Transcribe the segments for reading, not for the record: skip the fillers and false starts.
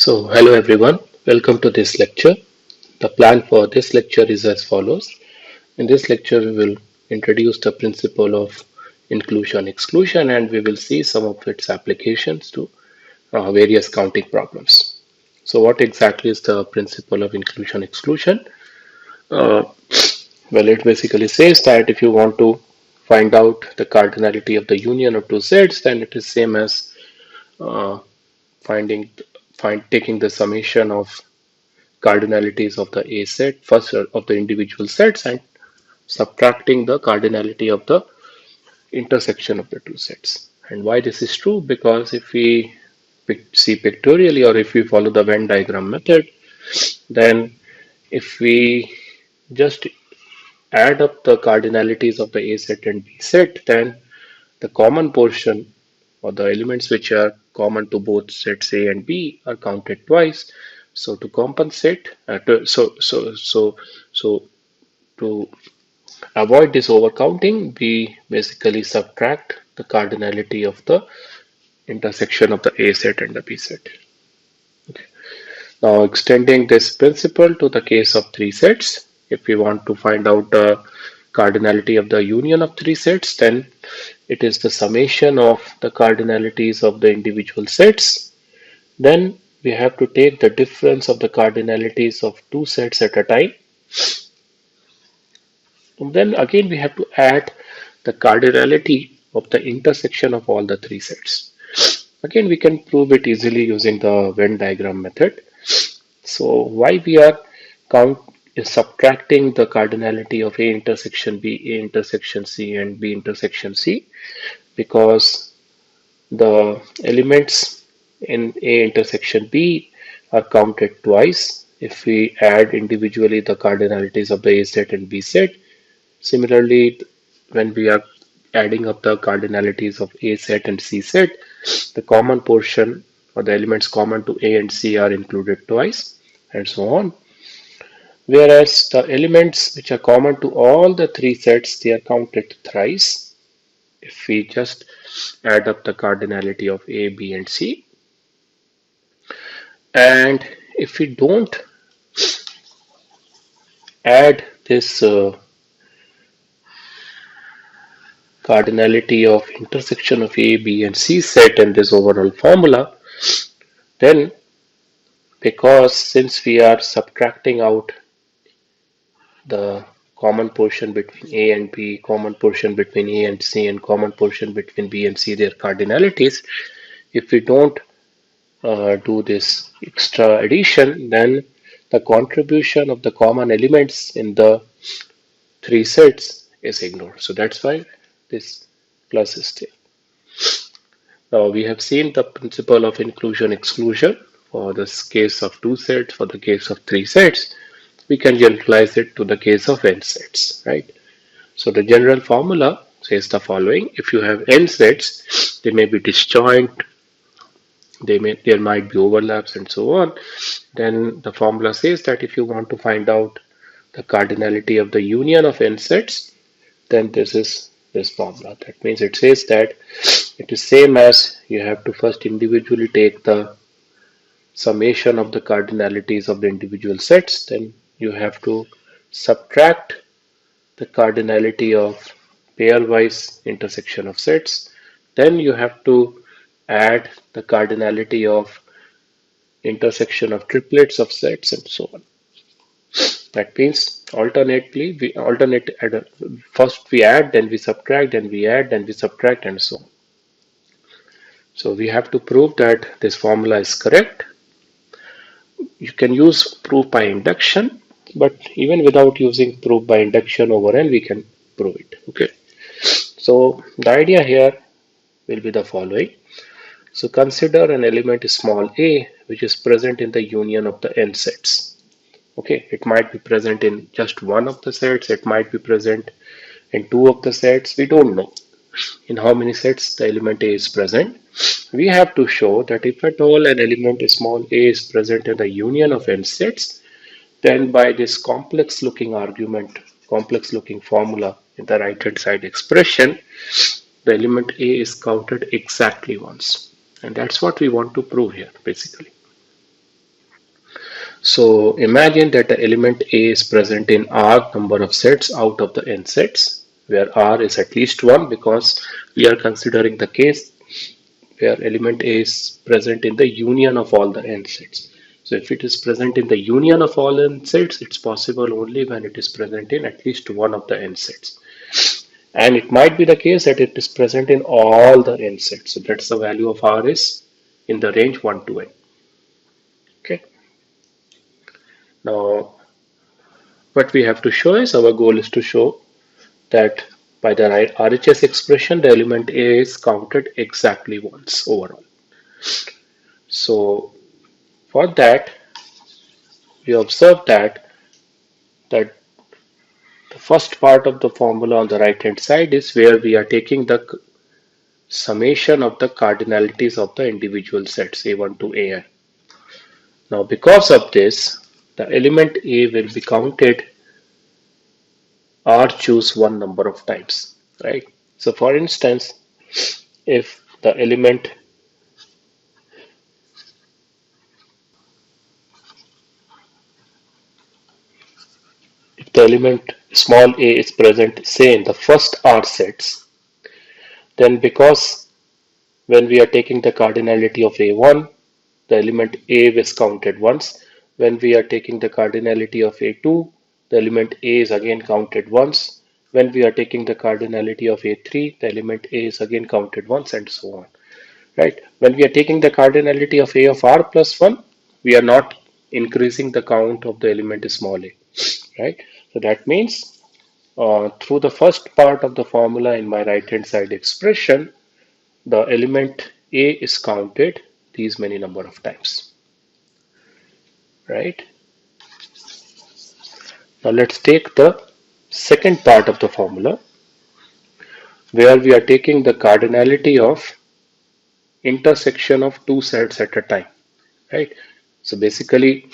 Hello everyone, welcome to this lecture. The plan for this lecture is as follows. In this lecture, we will introduce the principle of inclusion-exclusion and we will see some of its applications to various counting problems. So, what exactly is the principle of inclusion-exclusion? Uh, well, it basically says that if you want to find out the cardinality of the union of two sets, then it is same as uh, finding taking the summation of cardinalities of the A set, first of the individual sets, and subtracting the cardinality of the intersection of the two sets. And why this is true? Because if we see pictorially or if we follow the Venn diagram method, then if we just add up the cardinalities of the A set and B set, then the common portion or the elements which are common to both sets A and B are counted twice. So to compensate, so to avoid this overcounting, we basically subtract the cardinality of the intersection of the A set and the B set. Okay. Now extending this principle to the case of three sets, if we want to find out the cardinality of the union of three sets, then it is the summation of the cardinalities of the individual sets. Then we have to take the difference of the cardinalities of two sets at a time. And then again we have to add the cardinality of the intersection of all the three sets. Again we can prove it easily using the Venn diagram method. So why we are count is subtracting the cardinality of A intersection B, A intersection C and B intersection C, because the elements in A intersection B are counted twice if we add individually the cardinalities of the A set and B set. Similarly, when we are adding up the cardinalities of A set and C set, the common portion or the elements common to A and C are included twice, and so on. Whereas the elements which are common to all the three sets, they are counted thrice if we just add up the cardinality of A, B, and C. And if we don't add this cardinality of intersection of A, B, and C set in this overall formula, then because since we are subtracting out the common portion between A and B, common portion between A and C, and common portion between B and C, their cardinalities, if we don't do this extra addition, then the contribution of the common elements in the three sets is ignored. So that's why this plus is there. Now we have seen the principle of inclusion-exclusion for this case of two sets, for the case of three sets. We can generalize it to the case of n sets, right? So the general formula says the following: if you have n sets, they may be disjoint, there might be overlaps and so on. Then the formula says that if you want to find out the cardinality of the union of n sets, then this is this formula. That means it says that it is same as you have to first individually take the summation of the cardinalities of the individual sets, then you have to subtract the cardinality of pairwise intersection of sets, then you have to add the cardinality of intersection of triplets of sets and so on. That means alternately we first we add, then we subtract, then we add, then we subtract, and so on. So we have to prove that this formula is correct. You can use proof by induction, but even without using proof by induction over n, we can prove it. Okay. So the idea here will be the following. So consider an element small a which is present in the union of the n sets. Okay, it might be present in just one of the sets, it might be present in two of the sets, we don't know in how many sets the element a is present. We have to show that if at all an element small a is present in the union of n sets, then by this complex looking argument, complex looking formula in the right hand side expression, the element a is counted exactly once. And that's what we want to prove here basically. So imagine that the element A is present in R number of sets out of the n sets, where R is at least 1 because we are considering the case where element A is present in the union of all the n sets. So if it is present in the union of all n sets, it's possible only when it is present in at least one of the n sets. And it might be the case that it is present in all the n sets. So that's the value of R is in the range 1 to n. Okay. Now, what we have to show is our goal is to show that by the RHS expression, the element A is counted exactly once overall. So for that, we observe that the first part of the formula on the right hand side is where we are taking the summation of the cardinalities of the individual sets A1 to AN. Now because of this, the element A will be counted or choose one number of times, right? So for instance, if the element if the element small a is present say in the first R sets, then because when we are taking the cardinality of A1, the element A is counted once. When we are taking the cardinality of A2, the element A is again counted once. When we are taking the cardinality of A3, the element A is again counted once, and so on. Right? When we are taking the cardinality of A of R plus 1, we are not increasing the count of the element small a. Right? So that means through the first part of the formula in my right hand side expression, the element A is counted these many number of times. Right? Now let's take the second part of the formula where we are taking the cardinality of intersection of two sets at a time. Right? So basically,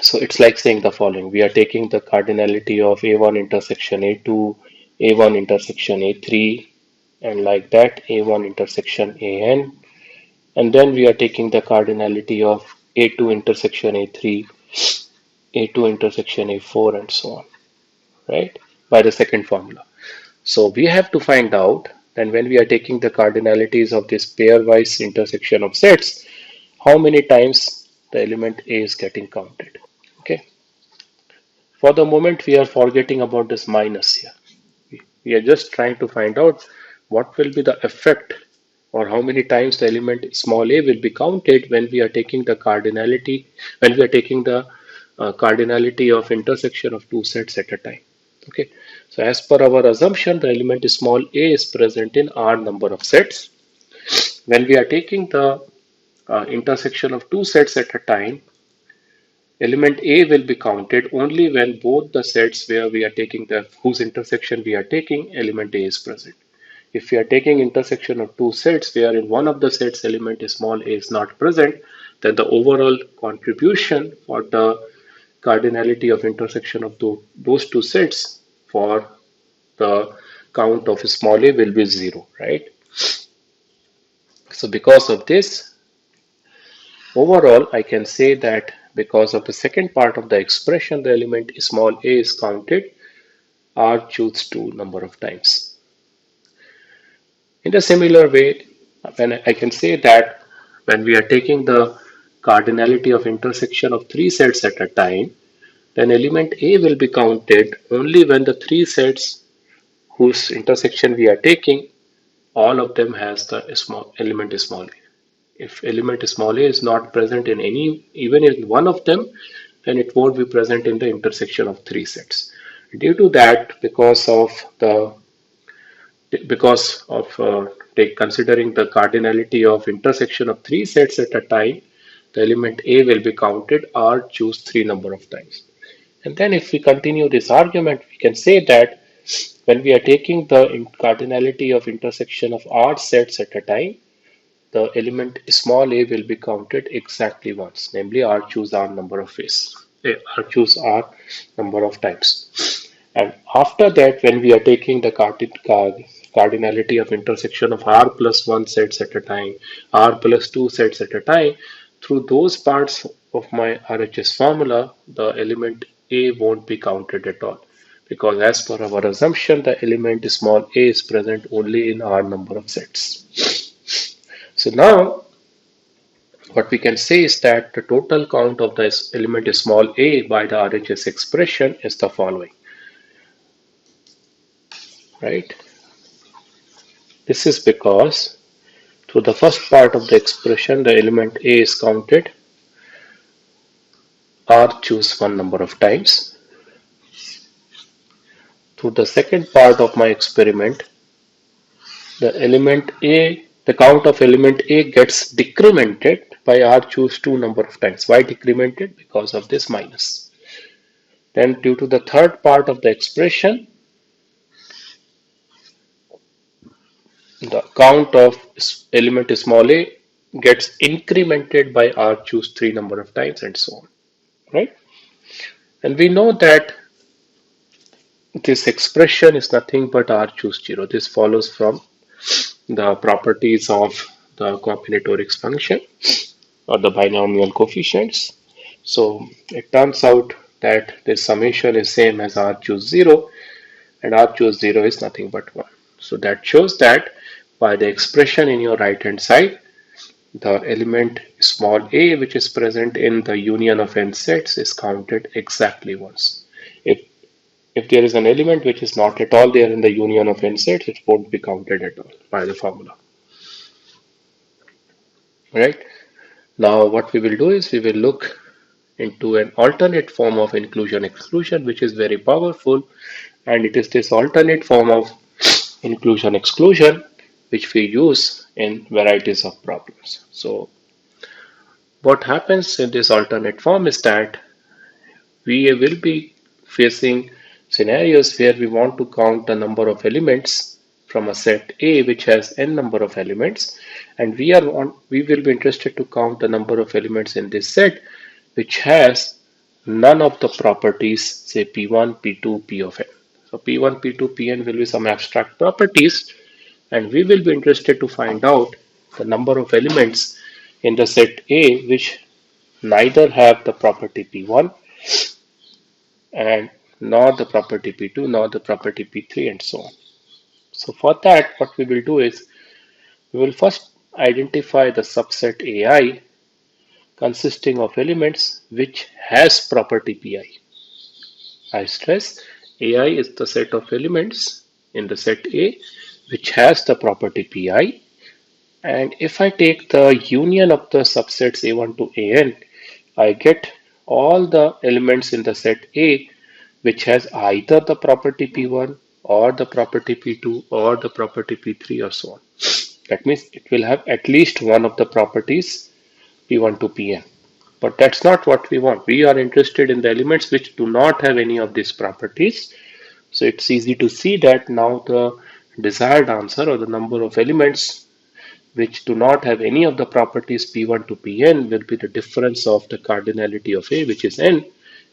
so it's like saying the following. We are taking the cardinality of A1 intersection A2, A1 intersection A3, and like that A1 intersection AN. And then we are taking the cardinality of A2 intersection A3, A2 intersection A4, and so on, right? By the second formula. So we have to find out then when we are taking the cardinalities of this pairwise intersection of sets, how many times the element A is getting counted. Okay. For the moment, we are forgetting about this minus here. We are just trying to find out what will be the effect or how many times the element small a will be counted when we are taking the cardinality, when we are taking the cardinality of intersection of two sets at a time. Okay, so as per our assumption, the element small a is present in R number of sets. When we are taking the intersection of two sets at a time, element A will be counted only when both the sets where we are taking the whose intersection we are taking element A is present. If we are taking intersection of two sets where in one of the sets element small a is not present, then the overall contribution for the cardinality of intersection of those two sets for the count of small a will be 0, right? So because of this, overall I can say that because of the second part of the expression, the element small a is counted R choose 2 number of times. In a similar way, when I can say that when we are taking the cardinality of intersection of three sets at a time, then element A will be counted only when the three sets whose intersection we are taking, all of them has the small element small a. If element small a is not present in any, even in one of them, then it won't be present in the intersection of three sets. Due to that, because of considering the cardinality of intersection of three sets at a time, the element A will be counted or choose 3 number of times. And then if we continue this argument, we can say that when we are taking the cardinality of intersection of R sets at a time, the element small a will be counted exactly once, namely R choose R number of ways, R choose R number of times. And after that, when we are taking the cardinality of intersection of R plus 1 sets at a time, R plus 2 sets at a time, through those parts of my RHS formula, the element A won't be counted at all. Because as per our assumption, the element small a is present only in R number of sets. So now what we can say is that the total count of the element small a by the RHS expression is the following, right? This is because through the first part of the expression, the element a is counted R choose one number of times. Through the second part of my experiment, the count of element A gets decremented by R choose two number of times. Why decremented? Because of this minus. Then due to the third part of the expression, the count of element small a gets incremented by R choose three number of times and so on, right? And we know that this expression is nothing but R choose 0. This follows from the properties of the combinatorics function or the binomial coefficients. So it turns out that the summation is same as R choose 0 and R choose 0 is nothing but 1. So that shows that by the expression in your right hand side, the element small a which is present in the union of n sets is counted exactly once. If if there is an element which is not at all there in the union of n sets, it won't be counted at all by the formula. Right? Now what we will do is we will look into an alternate form of inclusion-exclusion which is very powerful, and it is this alternate form of inclusion-exclusion which we use in varieties of problems. So what happens in this alternate form is that we will be facing scenarios where we want to count the number of elements from a set A which has n number of elements, and we will be interested to count the number of elements in this set which has none of the properties, say P1, P2, P of n. So P1, P2, Pn will be some abstract properties, and we will be interested to find out the number of elements in the set A which neither have the property P1 and nor the property P2 nor the property P3 and so on. So for that, what we will do is we will first identify the subset AI consisting of elements which has property Pi. I stress AI is the set of elements in the set A which has the property Pi, and if I take the union of the subsets A1 to AN, I get all the elements in the set A which has either the property P1 or the property P2 or the property P3 or so on. That means it will have at least one of the properties P1 to Pn. But that's not what we want. We are interested in the elements which do not have any of these properties. So it's easy to see that now the desired answer or the number of elements which do not have any of the properties P1 to Pn will be the difference of the cardinality of A, which is n,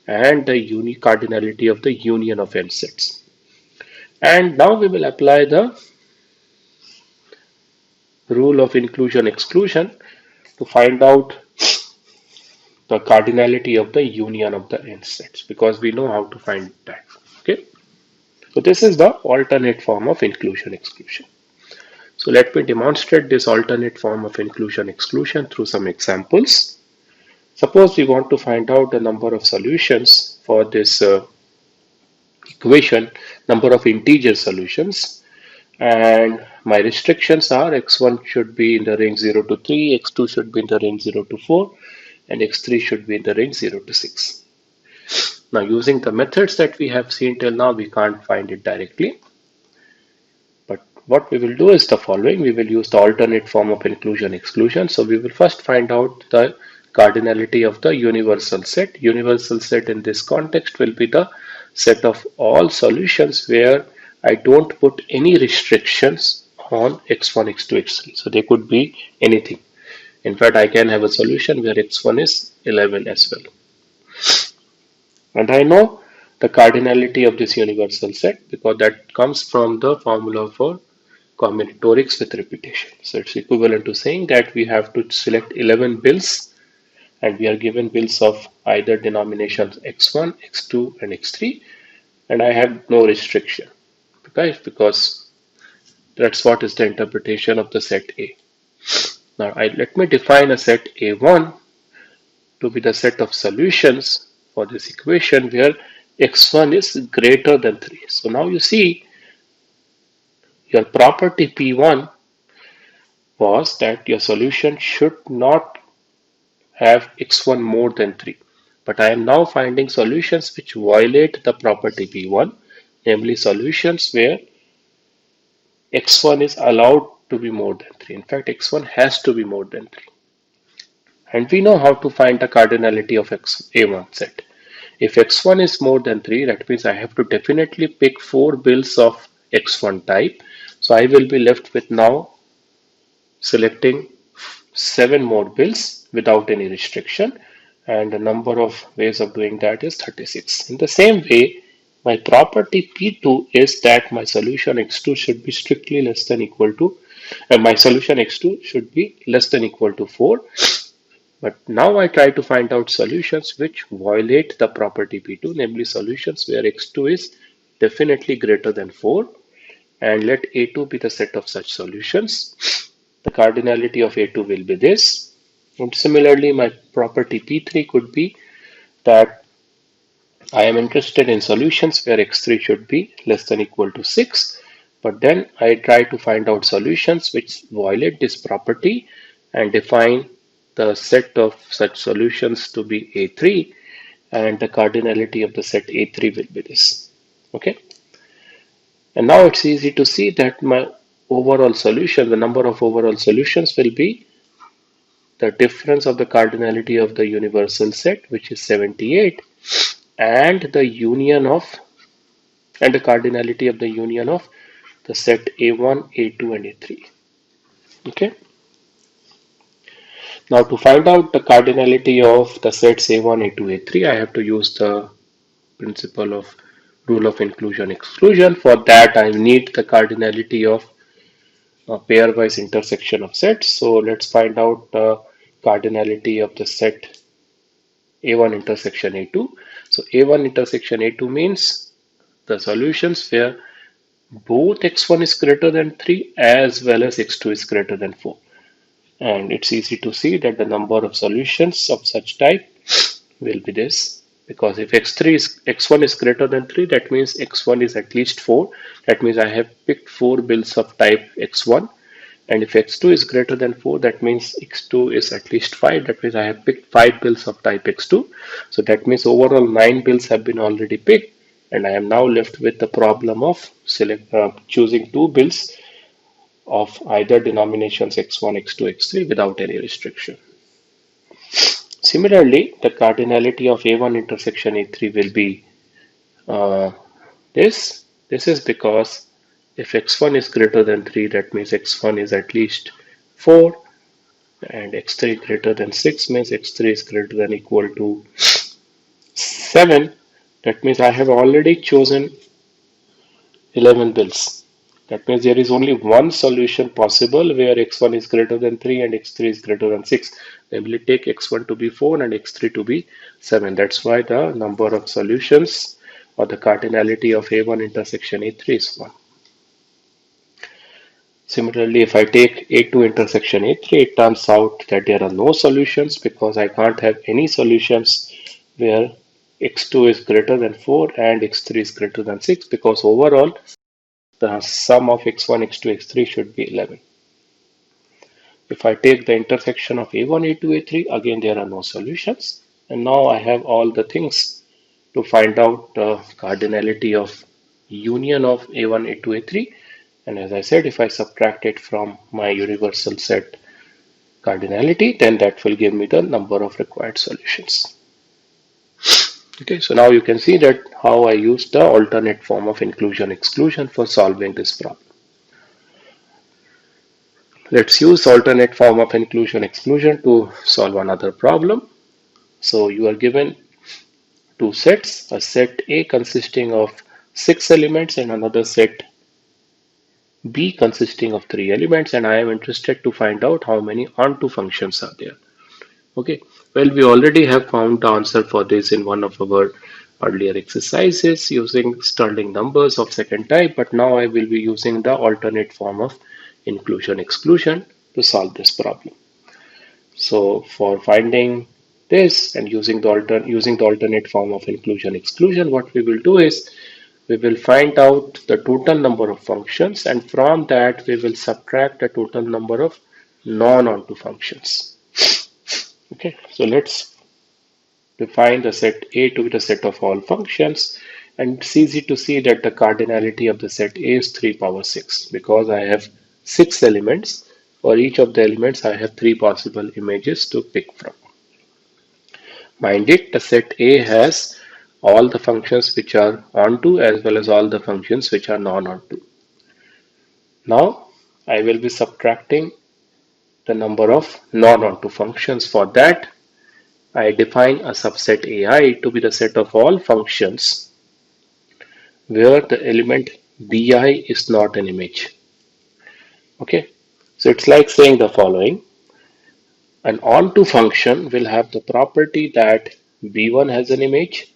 and the unique cardinality of the union of n sets. And now we will apply the rule of inclusion-exclusion to find out the cardinality of the union of the n sets, because we know how to find that. Okay, so this is the alternate form of inclusion-exclusion. So let me demonstrate this alternate form of inclusion-exclusion through some examples. Suppose we want to find out the number of solutions for this equation, number of integer solutions, and my restrictions are x1 should be in the range 0 to 3, x2 should be in the range 0 to 4, and x3 should be in the range 0 to 6. Now using the methods that we have seen till now, we can't find it directly. But what we will do is the following. We will use the alternate form of inclusion-exclusion. So we will first find out the cardinality of the universal set. Universal set in this context will be the set of all solutions where I don't put any restrictions on x1, x2, x3. So they could be anything. In fact, I can have a solution where x1 is 11 as well. And I know the cardinality of this universal set because that comes from the formula for combinatorics with repetition. So it's equivalent to saying that we have to select 11 bills and we are given bills of either denominations x1, x2, and x3, and I have no restriction, okay, because that's what is the interpretation of the set A. Now let me define a set A1 to be the set of solutions for this equation where x1 is greater than 3. So now you see your property P1 was that your solution should not have x1 more than 3. But I am now finding solutions which violate the property P1, namely solutions where x1 is allowed to be more than 3. In fact, x1 has to be more than 3. And we know how to find the cardinality of A1 set. If x1 is more than 3, that means I have to definitely pick 4 bills of x1 type. So I will be left with now selecting 7 more bills without any restriction, and the number of ways of doing that is 36. In the same way, my property P2 is that my solution x2 should be strictly less than equal to, my solution x2 should be less than equal to 4. But now I try to find out solutions which violate the property P2, namely solutions where x2 is definitely greater than 4, and let A2 be the set of such solutions. The cardinality of A2 will be this. And similarly, my property P3 could be that I am interested in solutions where x3 should be less than equal to 6, but then I try to find out solutions which violate this property and define the set of such solutions to be A3, and the cardinality of the set A3 will be this. Okay, and now it's easy to see that my overall solution, the number of overall solutions will be the difference of the cardinality of the universal set, which is 78, and the union of, and the cardinality of the union of the set A1, A2, and A3. Okay. Now to find out the cardinality of the sets A1, A2, A3, I have to use the principle of rule of inclusion-exclusion. For that, I need the cardinality of a pairwise intersection of sets. So let's find out the cardinality of the set A1 intersection A2. So A1 intersection A2 means the solutions where both x1 is greater than 3 as well as x2 is greater than 4. And it's easy to see that the number of solutions of such type will be this, because if x1 is greater than 3, that means x1 is at least 4. That means I have picked 4 bills of type x1. And if x2 is greater than 4, that means x2 is at least 5. That means I have picked 5 bills of type x2. So that means overall 9 bills have been already picked. And I am now left with the problem of choosing 2 bills of either denominations x1, x2, x3 without any restriction. Similarly, the cardinality of A1 intersection A3 will be this. This is because if x1 is greater than 3, that means x1 is at least 4, and x3 greater than 6 means x3 is greater than equal to 7. That means I have already chosen 11 bills. That means there is only one solution possible where x1 is greater than 3 and x3 is greater than 6. Namely, take x1 to be 4 and x3 to be 7. That's why the number of solutions or the cardinality of A1 intersection A3 is 1. Similarly, if I take A2 intersection A3, it turns out that there are no solutions because I can't have any solutions where x2 is greater than 4 and x3 is greater than 6, because overall the sum of x1, x2, x3 should be 11. If I take the intersection of A1, A2, A3, again there are no solutions. And now I have all the things to find out the cardinality of union of A1, A2, A3. And as I said, if I subtract it from my universal set cardinality, then that will give me the number of required solutions. Okay, so now you can see that how I use the alternate form of inclusion-exclusion for solving this problem. Let's use alternate form of inclusion-exclusion to solve another problem. So you are given two sets, a set A consisting of 6 elements and another set B consisting of 3 elements, and I am interested to find out how many onto functions are there. Okay, well, we already have found the answer for this in one of our earlier exercises using Stirling numbers of second type, but now I will be using the alternate form of inclusion-exclusion to solve this problem. So for finding this and using the alternate form of inclusion-exclusion, what we will do is we will find out the total number of functions, and from that we will subtract the total number of non-onto functions. Okay, so let's define the set A to be the set of all functions, and it's easy to see that the cardinality of the set A is 3 power 6 because I have 6 elements. For each of the elements I have 3 possible images to pick from. Mind it, the set A has all the functions which are onto as well as all the functions which are non-onto. Now I will be subtracting the number of non-onto functions. For that, I define a subset AI to be the set of all functions where the element bi is not an image. Okay, so it's like saying the following: an onto function will have the property that b1 has an image,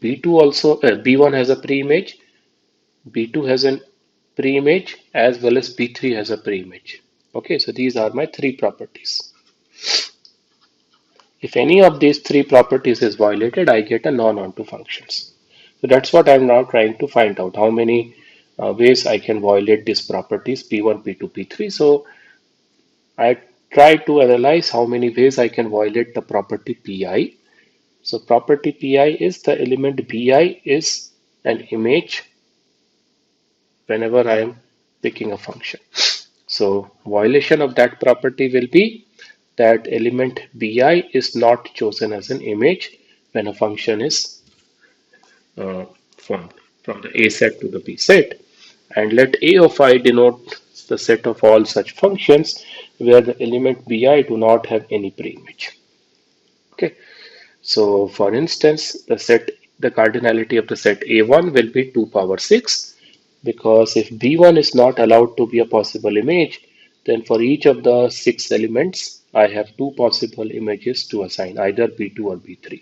b2 also b1 has a pre-image, b2 has a pre-image, as well as b3 has a pre-image. Okay, so these are my three properties. If any of these three properties is violated, I get a non-onto functions. So that's what I'm now trying to find out, how many ways I can violate these properties P1, P2, P3. So I try to analyze how many ways I can violate the property Pi. So property Pi is the element Bi is an image whenever I am picking a function. So violation of that property will be that element Bi is not chosen as an image when a function is formed from the A set to the B set. And let A of I denote the set of all such functions where the element Bi do not have any preimage. Okay, so for instance, the cardinality of the set A1 will be 2 power 6 because if B1 is not allowed to be a possible image, then for each of the 6 elements, I have 2 possible images to assign, either B2 or B3.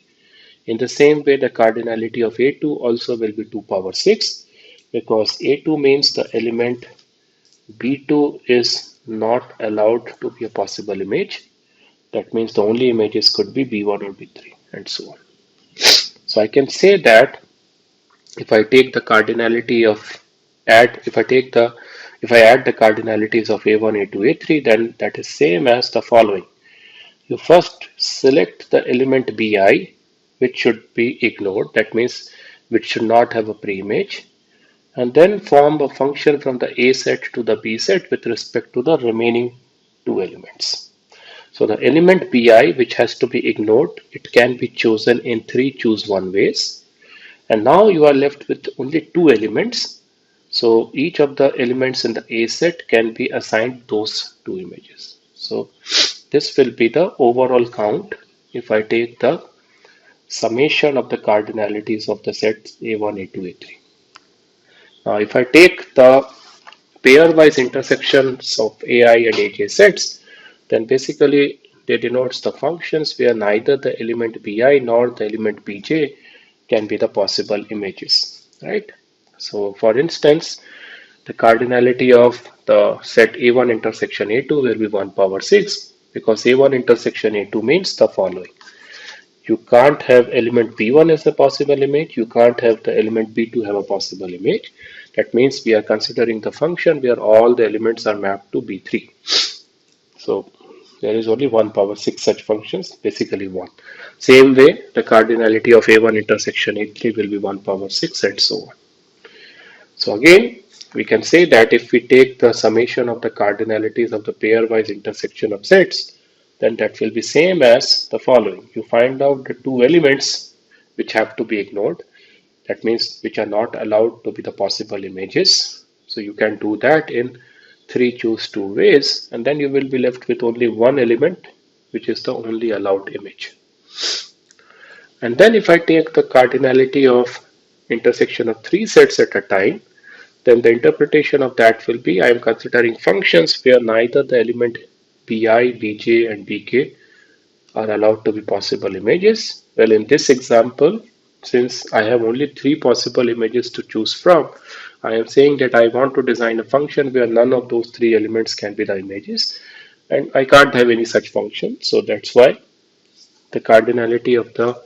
In the same way, the cardinality of A2 also will be 2 power 6 because A2 means the element B2 is not allowed to be a possible image. That means the only images could be B1 or B3 and so on. So I can say that if I take the cardinality of if I add the cardinalities of A1, A2, A3, then that is same as the following. You first select the element Bi, which should be ignored. That means which should not have a preimage, and then form a function from the A set to the B set with respect to the remaining two elements. So the element Bi, which has to be ignored, it can be chosen in three choose one ways. And now you are left with only two elements. So each of the elements in the A set can be assigned those two images. So this will be the overall count if I take the summation of the cardinalities of the sets A1, A2, A3. Now if I take the pairwise intersections of AI and AJ sets, then basically they denotes the functions where neither the element Bi nor the element Bj can be the possible images, right? So for instance, the cardinality of the set A1 intersection A2 will be 1 power 6 because A1 intersection A2 means the following. You can't have element B1 as a possible image. You can't have the element B2 have a possible image. That means we are considering the function where all the elements are mapped to B3. So there is only 1 power 6 such functions, basically 1. Same way, the cardinality of A1 intersection A3 will be 1 power 6 and so on. So again, we can say that if we take the summation of the cardinalities of the pairwise intersection of sets, then that will be same as the following. You find out the two elements which have to be ignored. That means which are not allowed to be the possible images. So you can do that in three choose two ways, and then you will be left with only one element which is the only allowed image. And then if I take the cardinality of intersection of three sets at a time, then the interpretation of that will be I am considering functions where neither the element bi, bj and bk are allowed to be possible images? Well, in this example, since I have only three possible images to choose from, I am saying that I want to design a function where none of those three elements can be the images, and I can't have any such function. So that's why the cardinality of the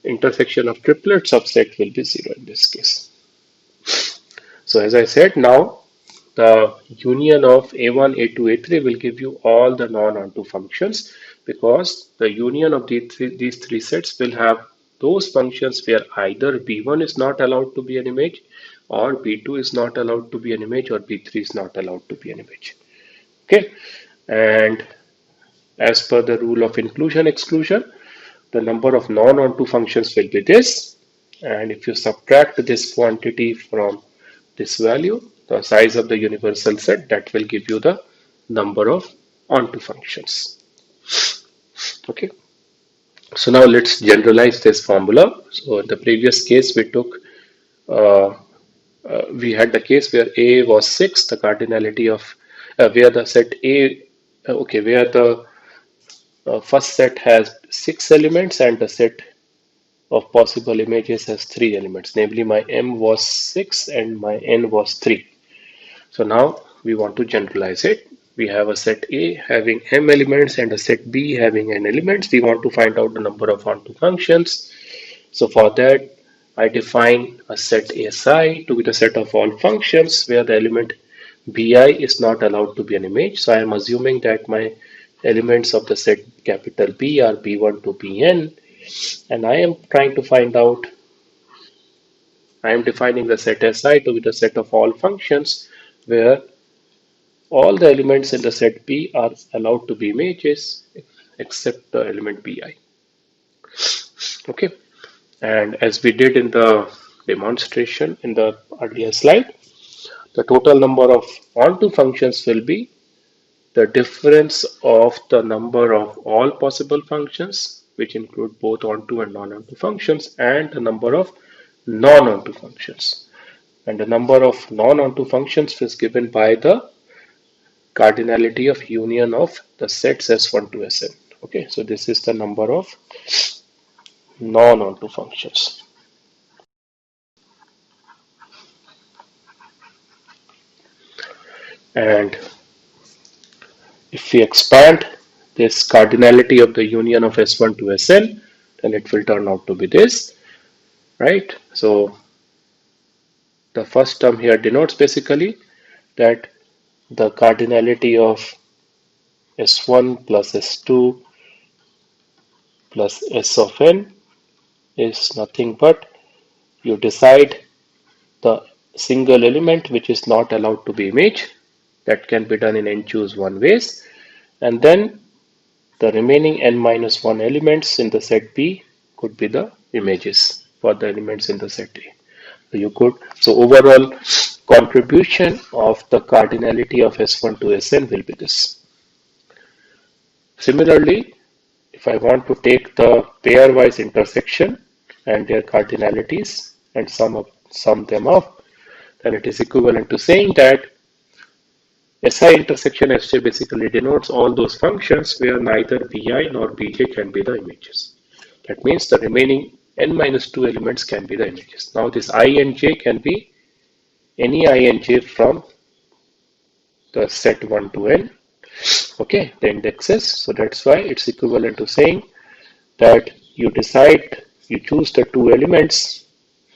intersection of triplet subset will be 0 in this case. So as I said, now the union of A1, A2, A3 will give you all the non-onto functions, because the union of these three sets will have those functions where either B1 is not allowed to be an image, or B2 is not allowed to be an image, or B3 is not allowed to be an image. Okay, and as per the rule of inclusion-exclusion, the number of non-onto functions will be this, and if you subtract this quantity from this value, the size of the universal set, that will give you the number of onto functions. Okay, so now let's generalize this formula. So in the previous case, we took we had the case where A was 6, the cardinality of where the set A, okay, where the first set has 6 elements and the set of possible images has 3 elements, namely my M was 6 and my N was 3. So now we want to generalize it. We have a set A having M elements and a set B having N elements. We want to find out the number of onto functions. So for that, I define a set Si to be the set of all functions where the element Bi is not allowed to be an image. So I am assuming that my elements of the set capital B are B1 to Bn, and I am trying to find out, I am defining the set Si to be the set of all functions where all the elements in the set B are allowed to be images except the element Bi. Okay, and as we did in the demonstration in the earlier slide, the total number of onto functions will be the difference of the number of all possible functions, which include both onto and non-onto functions, and the number of non-onto functions. And the number of non-onto functions is given by the cardinality of union of the sets S1 to Sn. Okay, so this is the number of non-onto functions. And if we expand this cardinality of the union of S1 to Sn, then it will turn out to be this, right? So the first term here denotes basically that the cardinality of S1 plus S2 plus S of n is nothing but you decide the single element which is not allowed to be image. That can be done in n choose 1 ways, and then the remaining n minus 1 elements in the set B could be the images for the elements in the set A. So you could, so overall contribution of the cardinality of S1 to Sn will be this. Similarly, if I want to take the pairwise intersection and their cardinalities and sum them up, then it is equivalent to saying that SI intersection Sj basically denotes all those functions where neither Bi nor Bj can be the images. That means the remaining n minus 2 elements can be the images. Now this I and j can be any I and j from the set 1 to n. Okay, the indexes. So that's why it's equivalent to saying that you decide, you choose the two elements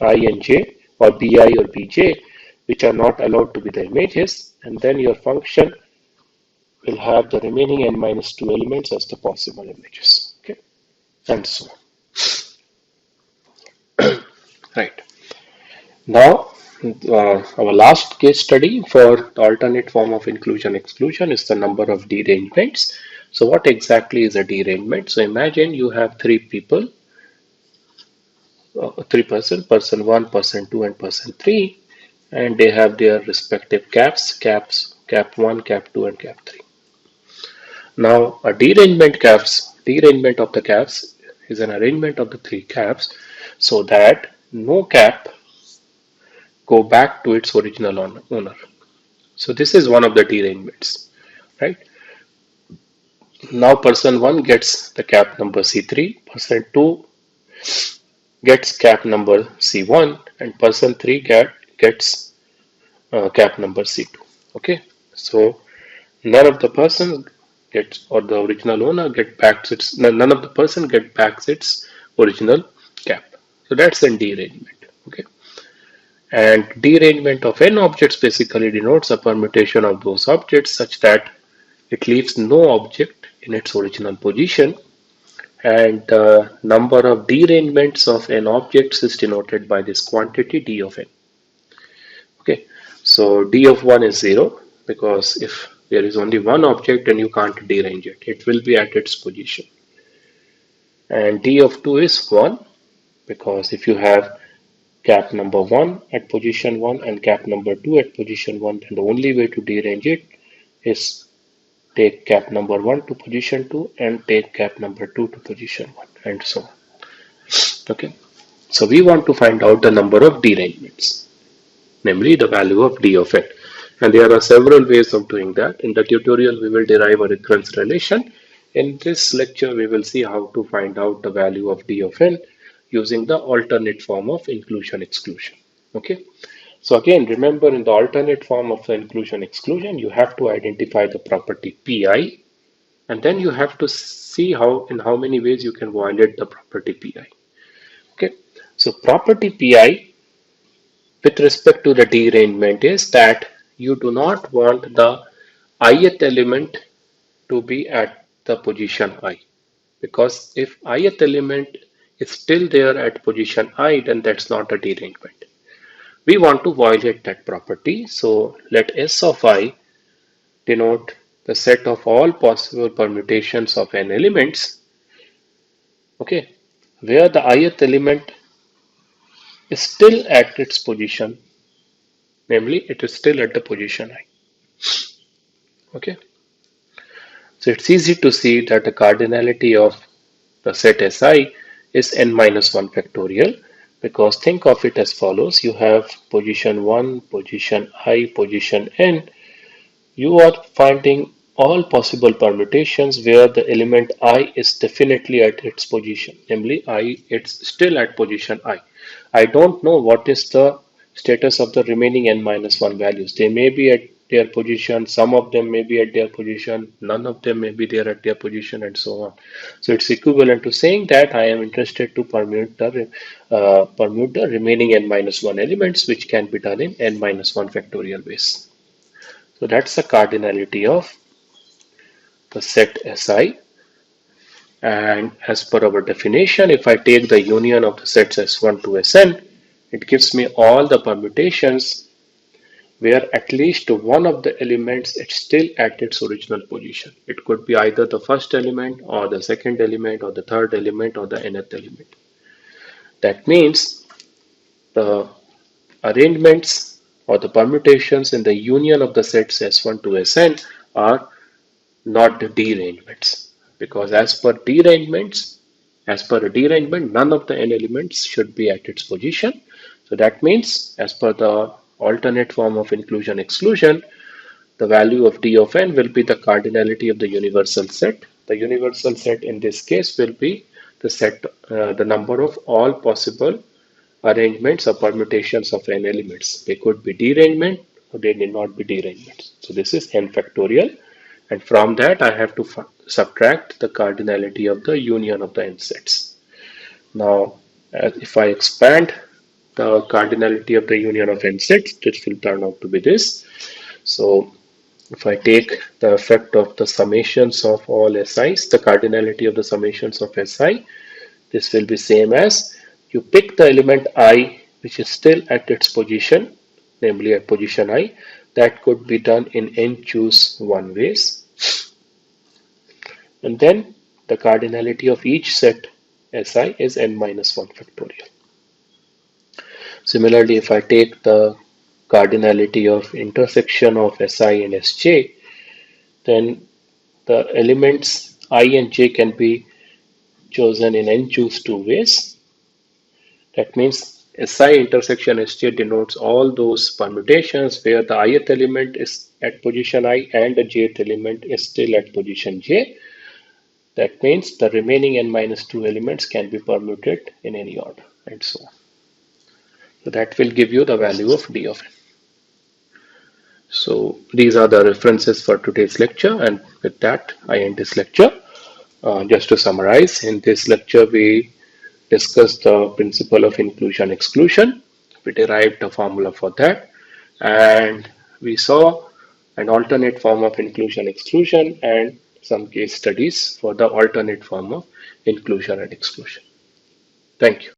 I and j, or Bi or Bj, which are not allowed to be the images, and then your function will have the remaining n minus 2 elements as the possible images. Okay, and so on. Right. Now, our last case study for the alternate form of inclusion-exclusion is the number of derangements. So what exactly is a derangement? So imagine you have three people, person 1, person 2, and person 3, and they have their respective cap 1, cap 2, and cap 3. Now, a derangement of the caps is an arrangement of the three caps so that no cap go back to its original owner. So this is one of the derangements, right? Now person 1 gets the cap number C3, person 2 gets cap number C1, and person 3 gets cap number C2. Okay, so none of the person gets, or the original owner get back its, none of the person get back its original cap. So that's a derangement. Okay, and derangement of n objects basically denotes a permutation of those objects such that it leaves no object in its original position, and the number of derangements of n objects is denoted by this quantity d of n. Okay, so d of 1 is 0 because if there is only one object then you can't derange it. It will be at its position. And d of 2 is 1 because if you have cap number 1 at position 1 and cap number 2 at position 1, then the only way to derange it is take cap number 1 to position 2 and take cap number 2 to position 1 and so on. Okay, so we want to find out the number of derangements, namely the value of d of n. And there are several ways of doing that. In the tutorial, we will derive a recurrence relation. In this lecture, we will see how to find out the value of d of n using the alternate form of inclusion-exclusion. Okay. So again, remember in the alternate form of the inclusion-exclusion, you have to identify the property pi, and then you have to see how in how many ways you can violate the property pi. Okay. So property pi with respect to the derangement is that you do not want the ith element to be at the position I, because if ith element is still there at position I, then that's not a derangement. We want to violate that property, so let S of I denote the set of all possible permutations of n elements, okay, where the ith element is still at its position, namely it is still at the position I. Okay, so it's easy to see that the cardinality of the set Si is n minus 1 factorial, because think of it as follows. You have position 1, position I, position n. You are finding all possible permutations where the element I is definitely at its position, namely I, it's still at position I. I don't know what is the status of the remaining n minus 1 values. They may be at their position, some of them may be at their position, none of them may be there at their position, and so on. So it's equivalent to saying that I am interested to permute the remaining n minus 1 elements, which can be done in n minus 1 factorial ways. So that's the cardinality of the set Si. And as per our definition, if I take the union of the sets S1 to Sn, it gives me all the permutations where at least one of the elements is still at its original position. It could be either the first element or the second element or the third element or the nth element. That means the arrangements or the permutations in the union of the sets S1 to Sn are not the derangements, because as per a derangement, none of the n elements should be at its position. So that means as per the alternate form of inclusion exclusion, the value of d of n will be the cardinality of the universal set. The universal set in this case will be the set, the number of all possible arrangements or permutations of n elements. They could be derangement or they need not be derangements. So this is n factorial. And from that, I have to subtract the cardinality of the union of the n sets. Now, if I expand the cardinality of the union of n sets, this will turn out to be this. So, if I take the effect of the summations of all SIs, the cardinality of the summations of SI, this will be same as you pick the element I which is still at its position, namely at position I. That could be done in n choose 1 ways. And then the cardinality of each set Si is n minus 1 factorial. Similarly, if I take the cardinality of intersection of Si and Sj, then the elements I and j can be chosen in n choose 2 ways. That means Si intersection Sj denotes all those permutations where the ith element is at position I and the jth element is still at position j. That means the remaining n minus 2 elements can be permuted in any order, and so on. So that will give you the value of d of n. So these are the references for today's lecture, and with that I end this lecture. Just to summarize, in this lecture we discussed the principle of inclusion-exclusion. We derived a formula for that, and we saw an alternate form of inclusion-exclusion and some case studies for the alternate form of inclusion and exclusion. Thank you.